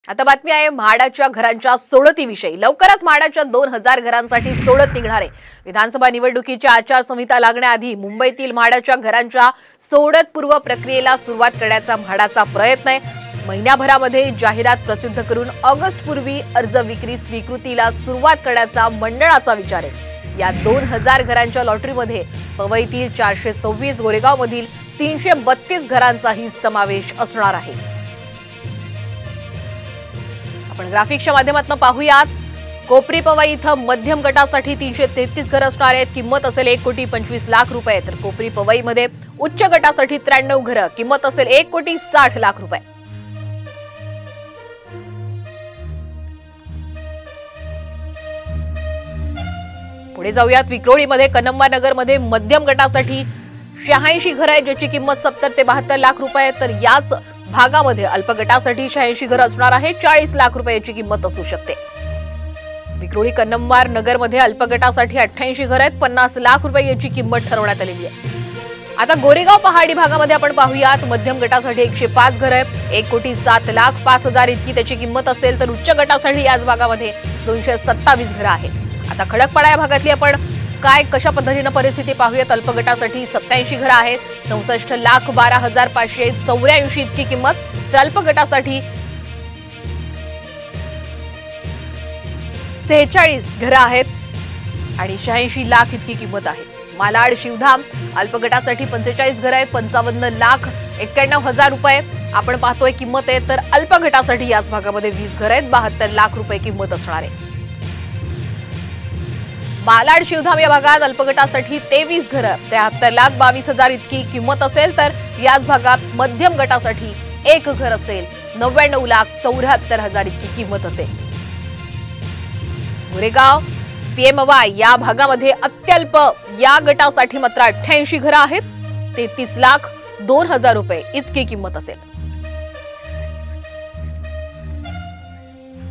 आता बातमी आहे म्हाडाच्या घरांच्या सोडतीविषयी। लवकरच म्हाडाच्या 2000 घरांसाठी सोडत निघणार आहे। विधानसभा निवडणुकीची आचारसंहिता लागण्याआधी मुंबईतील म्हाडाच्या घरांच्या सोडत पूर्व प्रक्रियेला सुरुवात करण्याचा म्हाडाचा प्रयत्न आहे। महिन्याभरामध्ये जाहिरात प्रसिद्ध करून ऑगस्ट पूर्वी अर्ज विक्री स्वीकृतीला सुरुवात करण्याचा मंडळाचा विचार आहे। या 2000 घरांच्या लॉटरीमध्ये पवईतील 426, गोरेगावमधील 332 घरांचाही समावेश असणार आहे। आपण ग्राफिक्सच्या माध्यमातून पाहूयात। कोपरी पवई इथं मध्यम गटासाठी 333 घरं असणार आहेत। किंमत असेल 1,25,00,000 रुपये। तर कोपरी पवईमध्ये उच्च गटासाठी 93 घरं, किंमत असेल 1,60,00,000 रुपये। पुढे जाऊयात। विक्रोळीमध्ये कन्नम्मा नगरमध्ये मध्यम गटासाठी 86 घरं आहेत, ज्याची किंमत 70 ते 72 लाख रुपये। तर याच भागामध्ये अल्प गटासाठी 86 घरं असणार आहे, 40 लाख रुपयाची किंमत असू शकते। विक्रोळी कन्नम्मा नगरमध्ये अल्प गटासाठी 88 घरं आहेत, 50 लाख रुपये याची किंमत ठरवण्यात आलेली आहे। आता गोरेगाव पहाडी भागामध्ये आपण पाहूयात। मध्यम गटासाठी 105 घरं आहेत, 1,07,05,000 इतकी त्याची किंमत असेल। तर उच्च गटासाठी याच भागामध्ये 227 घरं आहेत। आता खडकपाडा या भागातली आपण काय कशा पद्धतीने परिस्थिती पाहूयात। अल्प गटासाठी 87 घरं आहेत, 64,12,584 इतकी किंमत। तर अल्प गटासाठी 46 घरं आहेत आणि 86 लाख इतकी किंमत आहे। मालाड शिवधाम अल्प गटासाठी 45 घरं आहेत, 55,91,000 रुपये आपण पाहतोय किंमत आहे। तर अल्प गटासाठी याच भागामध्ये 20 घरं आहेत, 72 लाख रुपये किंमत असणार आहे। मालाड शिवधाम या भागात अल्प गटासाठी 23 घरं, 73,22,000 इतकी किंमत असेल। तर याच भागात मध्यम गटासाठी 1 घर असेल, 99,74,000 इतकी किंमत असेल। गोरेगाव पीएमवाय या भागामध्ये अत्यल्प या गटासाठी मात्र 88 घरं आहेत, 33,02,000 रुपये इतकी किंमत असेल।